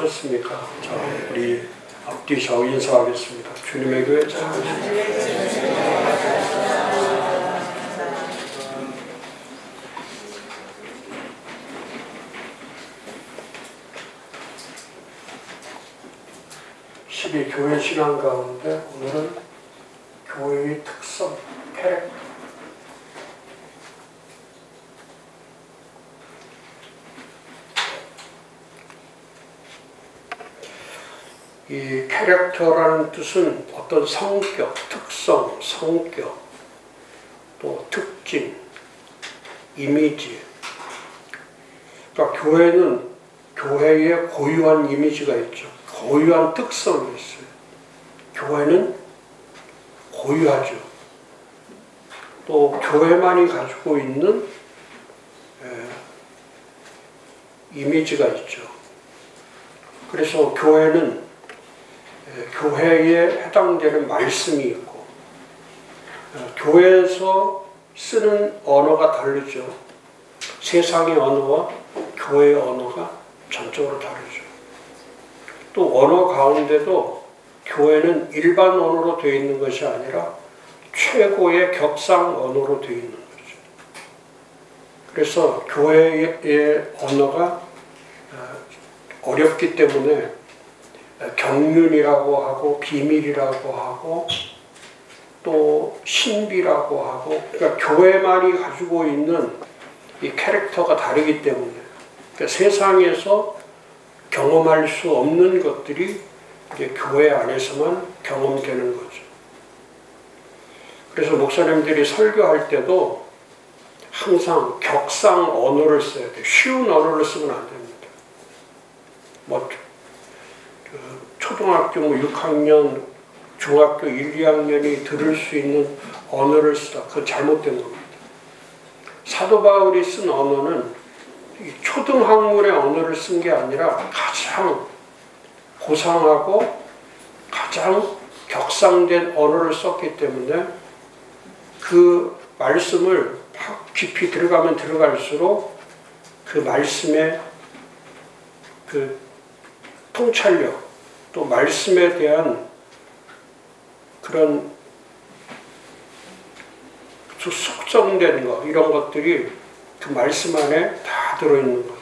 오셨습니까? 자, 우리 앞뒤 좌우 인사하겠습니다. 주님의 교회 자. 12교회 신앙 가운데 오늘은 교회의 특성, 캐릭터. 이 캐릭터라는 뜻은 어떤 성격, 특성, 성격, 또 특징, 이미지. 그러니까 교회는 교회의 고유한 이미지가 있죠. 고유한 특성이 있어요. 교회는 고유하죠. 또 교회만이 가지고 있는 이미지가 있죠. 그래서 교회는 교회에 해당되는 말씀이 있고 교회에서 쓰는 언어가 다르죠. 세상의 언어와 교회의 언어가 전적으로 다르죠. 또 언어 가운데도 교회는 일반 언어로 되어 있는 것이 아니라 최고의 격상 언어로 되어 있는 거죠. 그래서 교회의 언어가 어렵기 때문에 경륜이라고 하고 비밀이라고 하고 또 신비라고 하고, 그러니까 교회만이 가지고 있는 이 캐릭터가 다르기 때문에 그러니까 세상에서 경험할 수 없는 것들이 이제 교회 안에서만 경험되는 거죠. 그래서 목사님들이 설교할 때도 항상 격상 언어를 써야 돼요. 쉬운 언어를 쓰면 안 됩니다. 뭐 초등학교 6학년, 중학교 1, 2학년이 들을 수 있는 언어를 쓰다. 그건 잘못된 겁니다. 사도 바울이 쓴 언어는 초등학문의 언어를 쓴 게 아니라 가장 고상하고 가장 격상된 언어를 썼기 때문에 그 말씀을 깊이 들어가면 들어갈수록 그 말씀의 그 통찰력, 또 말씀에 대한 그런 숙성된 거, 이런 것들이 그 말씀 안에 다 들어있는 거죠.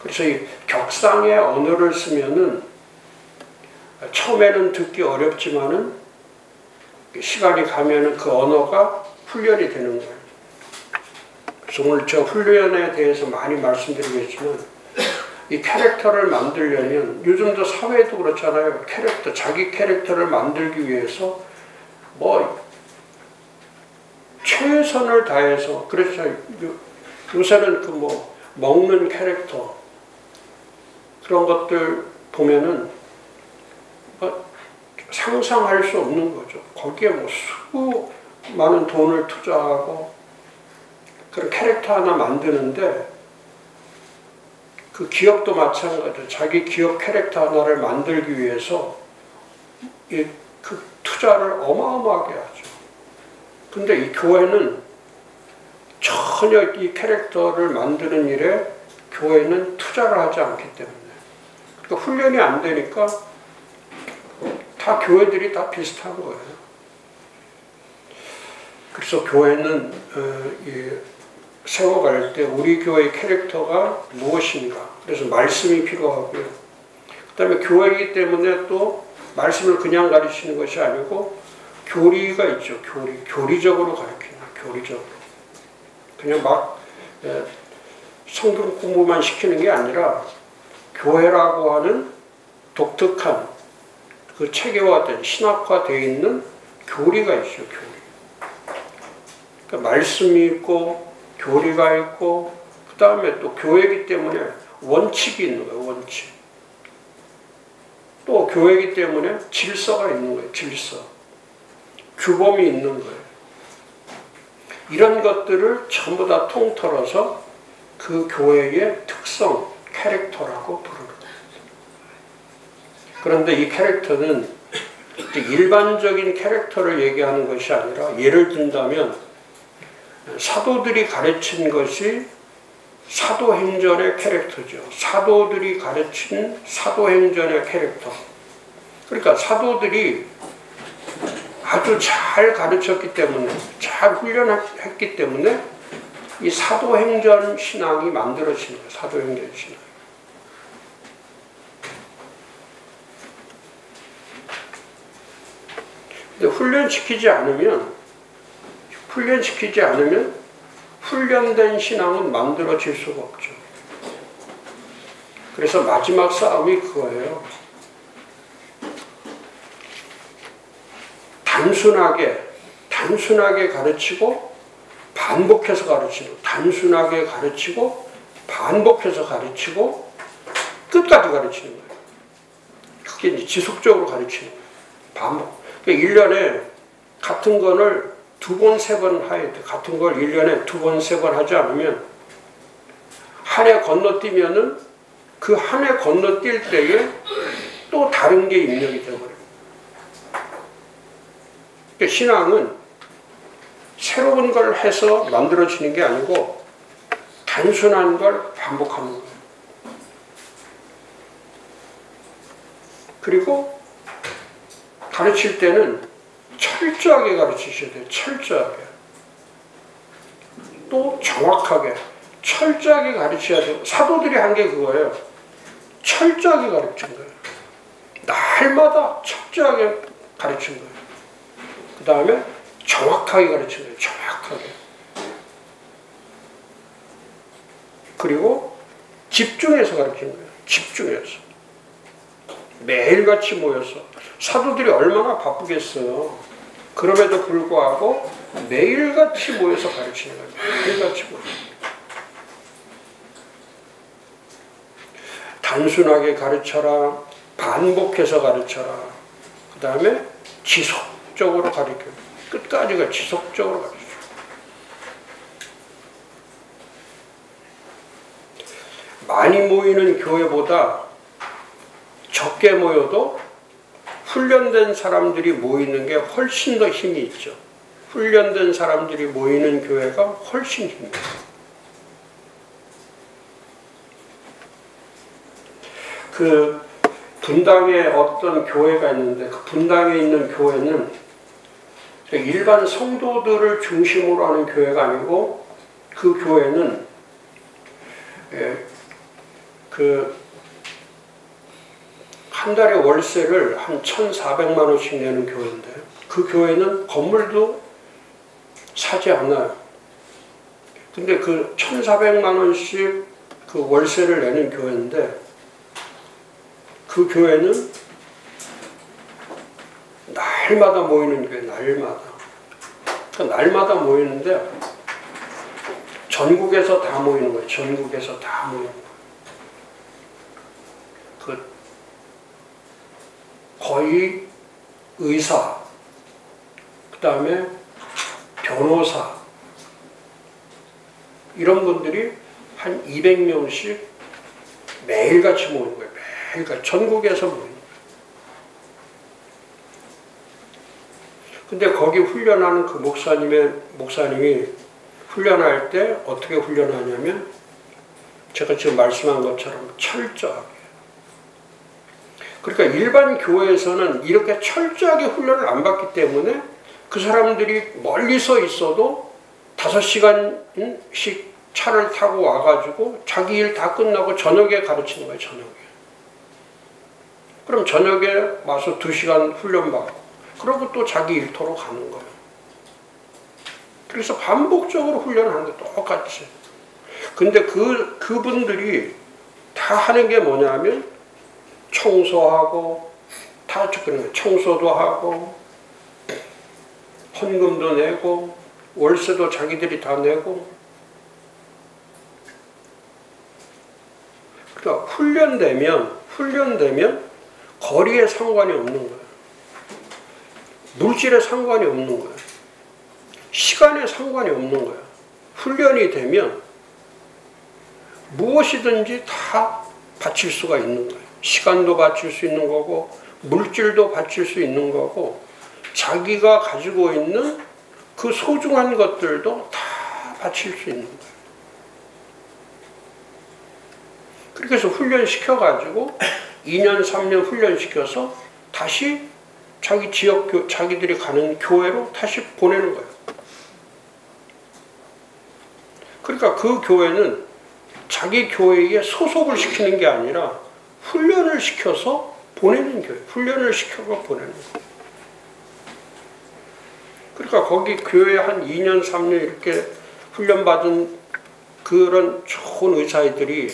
그래서 이 격상의 언어를 쓰면은 처음에는 듣기 어렵지만은 시간이 가면은 그 언어가 훈련이 되는 거예요. 그래서 오늘 저 훈련에 대해서 많이 말씀드리겠지만 이 캐릭터를 만들려면 요즘도 사회도 그렇잖아요. 캐릭터, 자기 캐릭터를 만들기 위해서 뭐 최선을 다해서, 그렇죠. 요새는 그 뭐 먹는 캐릭터 그런 것들 보면은 뭐 상상할 수 없는 거죠. 거기에 뭐 수많은 돈을 투자하고 그런 캐릭터 하나 만드는데, 그 기업도 마찬가지죠. 자기 기업 캐릭터 하나를 만들기 위해서 그 투자를 어마어마하게 하죠. 근데 이 교회는 전혀 이 캐릭터를 만드는 일에 교회는 투자를 하지 않기 때문에, 그러니까 훈련이 안 되니까 다 교회들이 다 비슷한 거예요. 그래서 교회는 세워갈 때 우리 교회의 캐릭터가 무엇인가, 그래서 말씀이 필요하고요. 그 다음에 교회이기 때문에 또 말씀을 그냥 가르치는 것이 아니고 교리가 있죠. 교리적으로 가르치는, 교리적으로. 그냥 막 성경 공부만 시키는 게 아니라 교회라고 하는 독특한 그 체계화된, 신학화되어 있는 교리가 있죠. 교리. 그러니까 말씀이 있고 교리가 있고, 그 다음에 또 교회이기 때문에 원칙이 있는 거예요. 원칙. 또 교회이기 때문에 질서가 있는 거예요. 질서. 규범이 있는 거예요. 이런 것들을 전부 다 통틀어서 그 교회의 특성, 캐릭터라고 부르는 거예요. 그런데 이 캐릭터는 일반적인 캐릭터를 얘기하는 것이 아니라, 예를 든다면 사도들이 가르친 것이 사도행전의 캐릭터죠. 사도들이 가르친 사도행전의 캐릭터. 그러니까 사도들이 아주 잘 가르쳤기 때문에, 잘 훈련했기 때문에 이 사도행전 신앙이 만들어진 거예요. 사도행전 신앙. 근데 훈련시키지 않으면 훈련된 신앙은 만들어질 수가 없죠. 그래서 마지막 싸움이 그거예요. 단순하게 가르치고 반복해서 가르치고, 단순하게 가르치고 반복해서 가르치고 끝까지 가르치는 거예요. 그게 이제 지속적으로 가르치는 거예요. 반복. 그러니까 1년에 같은 거를 2번, 3번 해야 돼. 같은 걸 1년에 2번, 3번 하지 않으면 한 해 건너뛰면은 그 한 해 건너뛸 때에 또 다른 게 입력이 되어버려요. 그러니까 신앙은 새로운 걸 해서 만들어지는 게 아니고 단순한 걸 반복하는 거예요. 그리고 가르칠 때는 철저하게 가르치셔야 돼요. 철저하게. 또 정확하게. 철저하게 가르쳐야 돼요. 사도들이 한 게 그거예요. 철저하게 가르친 거예요. 날마다 철저하게 가르친 거예요. 그 다음에 정확하게 가르친 거예요. 정확하게. 그리고 집중해서 가르친 거예요. 집중해서. 매일같이 모여서. 사도들이 얼마나 바쁘겠어요. 그럼에도 불구하고 매일같이 모여서 가르치는 거예요. 매일같이 모여서. 단순하게 가르쳐라. 반복해서 가르쳐라. 그 다음에 지속적으로 가르쳐. 끝까지가 지속적으로 가르쳐. 많이 모이는 교회보다 적게 모여도 훈련된 사람들이 모이는 게 훨씬 더 힘이 있죠. 훈련된 사람들이 모이는 교회가 훨씬 힘이 있어요. 그 분당에 어떤 교회가 있는데 그 분당에 있는 교회는 일반 성도들을 중심으로 하는 교회가 아니고 그 교회는 한 달에 월세를 한 1,400만 원씩 내는 교회인데 그 교회는 건물도 사지 않아요. 근데 그 1,400만 원씩 그 월세를 내는 교회인데 그 교회는 날마다 모이는 교회, 날마다. 그러니까 날마다 모이는데 전국에서 다 모이는 거예요. 전국에서 다 모이는 거예요. 거의 의사, 그 다음에 변호사, 이런 분들이 한 200명씩 매일같이 모이는 거예요. 매일같이. 전국에서 모이는 거예요. 근데 거기 훈련하는 그 목사님이 훈련할 때 어떻게 훈련하냐면 제가 지금 말씀한 것처럼 철저하게. 그러니까 일반 교회에서는 이렇게 철저하게 훈련을 안 받기 때문에 그 사람들이 멀리서 있어도 5시간씩 차를 타고 와가지고 자기 일 다 끝나고 저녁에 가르치는 거예요. 저녁에. 그럼 저녁에 와서 2시간 훈련받고 그러고 또 자기 일터로 가는 거예요. 그래서 반복적으로 훈련하는 게 똑같이. 근데 그분들이 다 하는 게 뭐냐면 청소하고, 다 청소도 하고, 헌금도 내고, 월세도 자기들이 다 내고. 그러니까 훈련되면 거리에 상관이 없는 거예요. 물질에 상관이 없는 거예요. 시간에 상관이 없는 거예요. 훈련이 되면 무엇이든지 다 바칠 수가 있는 거예요. 시간도 바칠 수 있는 거고 물질도 바칠 수 있는 거고 자기가 가지고 있는 그 소중한 것들도 다 바칠 수 있는 거예요. 그렇게 해서 훈련시켜가지고 2년, 3년 훈련시켜서 다시 자기 지역, 자기들이 가는 교회로 다시 보내는 거예요. 그러니까 그 교회는 자기 교회에 소속을 시키는 게 아니라 훈련을 시켜서 보내는 교회, 훈련을 시켜서 보내는 거예요. 그러니까 거기 교회에 한 2년, 3년 이렇게 훈련받은 그런 좋은 의사들이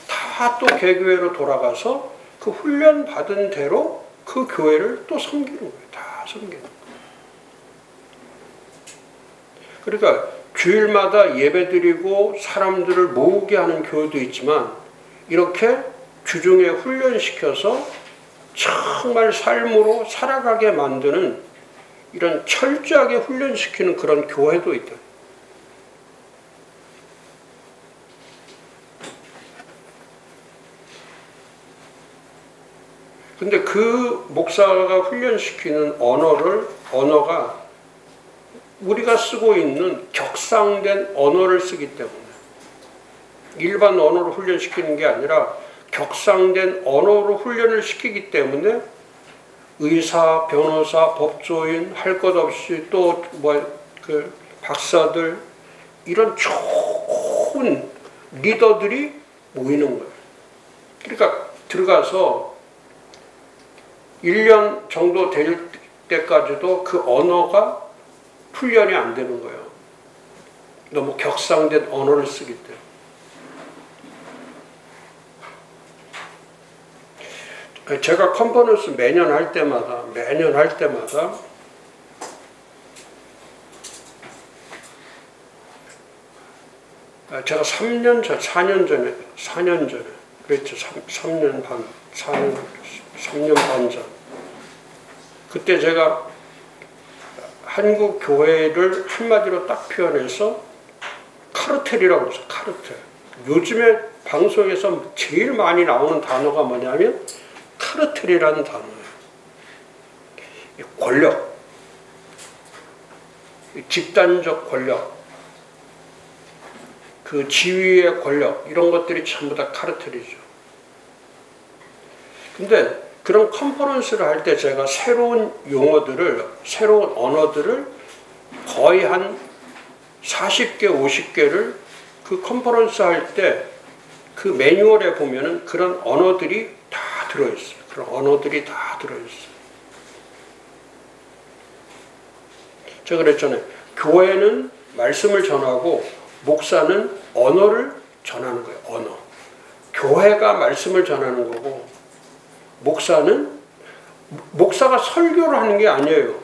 다 또 개교회로 돌아가서 그 훈련받은 대로 그 교회를 또 섬기는 거예요. 다 섬기는 거예요. 그러니까 주일마다 예배드리고 사람들을 모으게 하는 교회도 있지만 이렇게 주중에 훈련시켜서 정말 삶으로 살아가게 만드는 이런 철저하게 훈련시키는 그런 교회도 있다. 근데 그 목사가 훈련시키는 언어가 우리가 쓰고 있는 격상된 언어를 쓰기 때문에 일반 언어로 훈련시키는 게 아니라 격상된 언어로 훈련을 시키기 때문에 의사, 변호사, 법조인 할 것 없이 또 그 박사들 이런 좋은 리더들이 모이는 거예요. 그러니까 들어가서 1년 정도 될 때까지도 그 언어가 훈련이 안 되는 거예요. 너무 격상된 언어를 쓰기 때문에. 제가 컨퍼런스 매년 할 때마다 제가 4년 전에 그랬죠. 3년 반 전. 그때 제가 한국 교회를 한마디로 딱 표현해서 카르텔이라고 그랬어요. 카르텔. 요즘에 방송에서 제일 많이 나오는 단어가 뭐냐면 카르텔이라는 단어예요. 권력, 집단적 권력, 그 지위의 권력 이런 것들이 전부 다 카르텔이죠. 근데 그런 컨퍼런스를 할 때 제가 새로운 언어들을 거의 한 40개, 50개를 그 컨퍼런스 할 때 그 매뉴얼에 보면은 그런 언어들이 다 들어있어요. 제가 그랬잖아요. 교회는 말씀을 전하고 목사는 언어를 전하는 거예요. 언어. 교회가 말씀을 전하는 거고 목사가 설교를 하는 게 아니에요.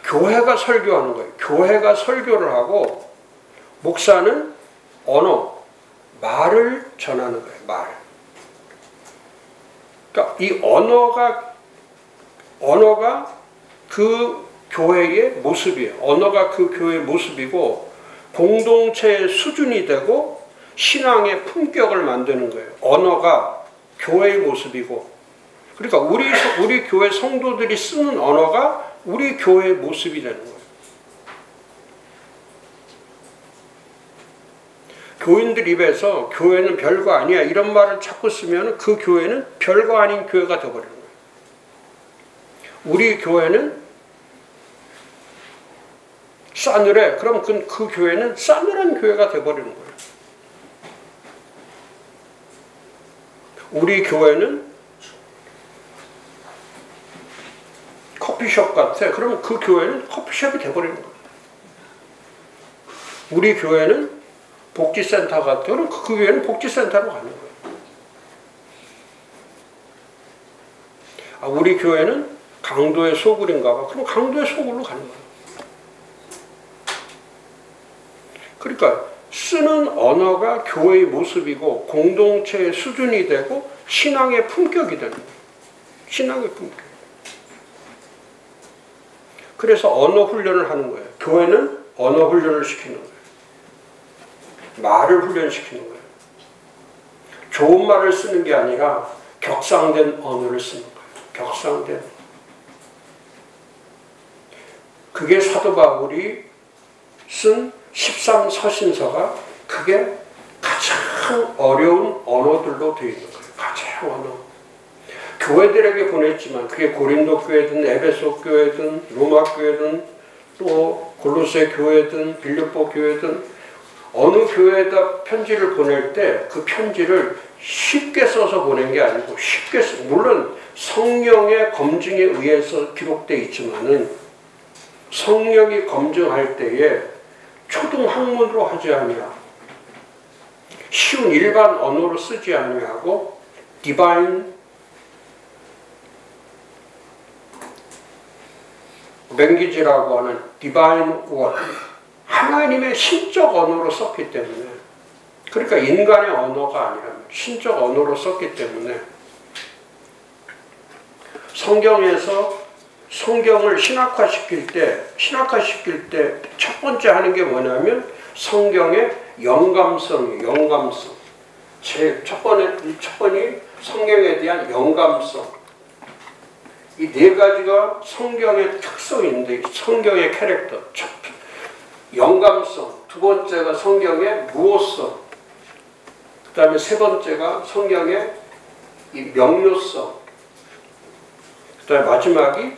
교회가 설교하는 거예요. 교회가 설교를 하고 목사는 말을 전하는 거예요. 말. 그러니까 이 언어가 그 교회의 모습이에요. 언어가 그 교회의 모습이고 공동체의 수준이 되고 신앙의 품격을 만드는 거예요. 언어가 교회의 모습이고, 그러니까 우리 교회 성도들이 쓰는 언어가 우리 교회의 모습이 되는 거예요. 교인들 입에서 교회는 별거 아니야 이런 말을 자꾸 쓰면 그 교회는 별거 아닌 교회가 되어버리는 거예요. 우리 교회는 싸늘해. 그럼 그 교회는 싸늘한 교회가 되어버리는 거예요. 우리 교회는 커피숍 같아. 그러면 그 교회는 커피숍이 돼버리는 거예요. 우리 교회는 복지센터 같아. 그럼 그 교회는 복지센터로 가는 거예요. 우리 교회는 강도의 소굴인가 봐. 그럼 강도의 소굴로 가는 거예요. 그러니까 쓰는 언어가 교회의 모습이고 공동체의 수준이 되고 신앙의 품격이 되는 거예요. 신앙의 품격. 그래서 언어 훈련을 하는 거예요. 교회는 언어 훈련을 시키는 거예요. 말을 훈련시키는 거예요. 좋은 말을 쓰는 게 아니라 격상된 언어를 쓰는 거예요. 격상된. 그게 사도 바울이 쓴 13서신서가 그게 가장 가장 어려운 언어들로 되어 있는 거예요. 가장 언어. 교회들에게 보냈지만 그게 고린도 교회든 에베소 교회든 로마 교회든 또 골로새 교회든 빌립보 교회든 어느 교회에다 편지를 보낼 때 그 편지를 쉽게 써서 보낸 게 아니고 물론 성령의 검증에 의해서 기록되어 있지만은 성령이 검증할 때에 초등학문으로 하지 아니하고 쉬운 일반 언어로 쓰지 아니하고 디바인 랭귀지라고 하는 디바인 워 하나님의 신적 언어로 썼기 때문에 그러니까 인간의 언어가 아니라 신적 언어로 썼기 때문에 성경에서 성경을 신학화시킬 때 첫 번째 하는 게 뭐냐면 성경의 영감성이에요. 영감성. 첫 번이 성경에 대한 영감성. 이 네 가지가 성경의 특성인데 성경의 캐릭터. 영감성. 두 번째가 성경의 무호성. 그 다음에 세 번째가 성경의 이 명료성. 그 다음에 마지막이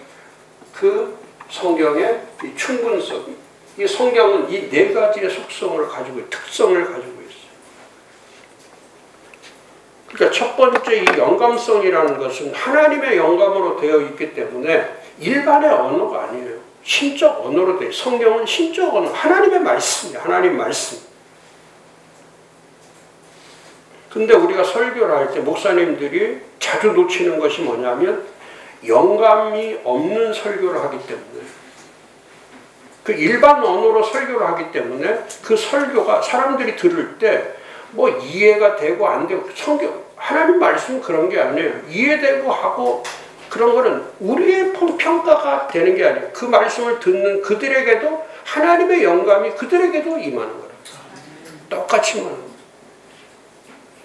그 성경의 이 충분성. 이 성경은 이 네 가지의 속성을 가지고 특성을 가지고 있어요. 그러니까 첫 번째 이 영감성이라는 것은 하나님의 영감으로 되어 있기 때문에 일반의 언어가 아니에요. 신적 언어로 되어 있어요. 성경은 신적 언어, 하나님의 말씀이에요. 하나님 말씀. 근데 우리가 설교를 할 때 목사님들이 자주 놓치는 것이 뭐냐면 영감이 없는 설교를 하기 때문에 그 일반 언어로 설교를 하기 때문에 그 설교가 사람들이 들을 때 뭐 이해가 되고 안 되고 성경 하나님 말씀은 그런 게 아니에요. 이해되고 하고 그런 거는 우리의 평가가 되는 게 아니에요. 그 말씀을 듣는 그들에게도 하나님의 영감이 그들에게도 임하는 거예요. 똑같이 임하는 거예요.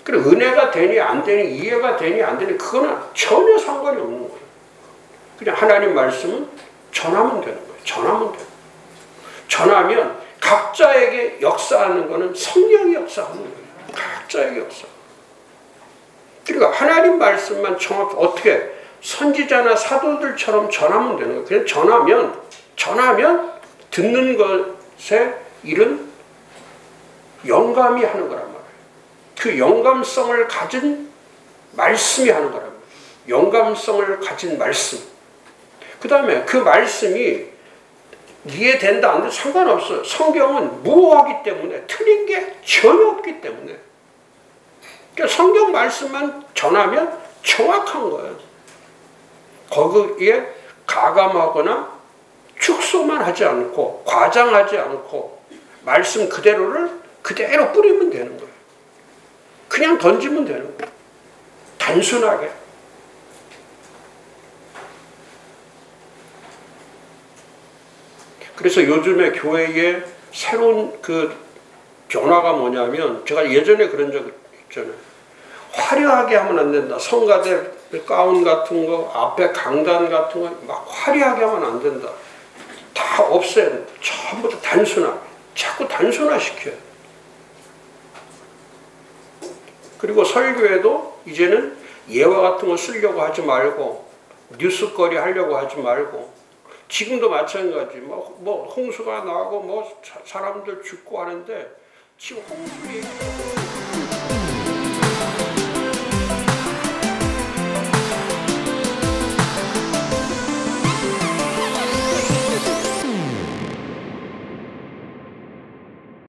그래 은혜가 되니 안 되니 이해가 되니 안 되니 그거는 전혀 상관이 없는 거예요. 그냥 하나님 말씀은 전하면 되는 거예요. 전하면 돼요. 전하면 각자에게 역사하는 거는 성령이 역사하는 거예요. 각자에게 역사. 그러니까 하나님 말씀만 정확히 어떻게 선지자나 사도들처럼 전하면 되는 거예요. 그냥 전하면 듣는 것에 일은 영감이 하는 거란 말이에요. 그 영감성을 가진 말씀이 하는 거란 말이에요. 영감성을 가진 말씀. 그 다음에 그 말씀이 이해된다 안 된다 상관없어요. 성경은 무호하기 때문에 틀린 게 전혀 없기 때문에 그러니까 성경 말씀만 전하면 정확한 거예요. 거기에 가감하거나 축소만 하지 않고 과장하지 않고 말씀 그대로를 그대로 뿌리면 되는 거예요. 그냥 던지면 되는 거예요. 단순하게. 그래서 요즘에 교회에 새로운 그 변화가 뭐냐면 제가 예전에 그런 적 있잖아요. 화려하게 하면 안 된다. 성가대 가운 같은 거, 앞에 강단 같은 거 막 화려하게 하면 안 된다. 다 없애야 된다. 전부 다 단순하게. 자꾸 단순화시켜요. 그리고 설교에도 이제는 예화 같은 거 쓰려고 하지 말고 뉴스거리 하려고 하지 말고 지금도 마찬가지. 뭐 홍수가 나고 뭐 사람들 죽고 하는데 지금 홍수 얘기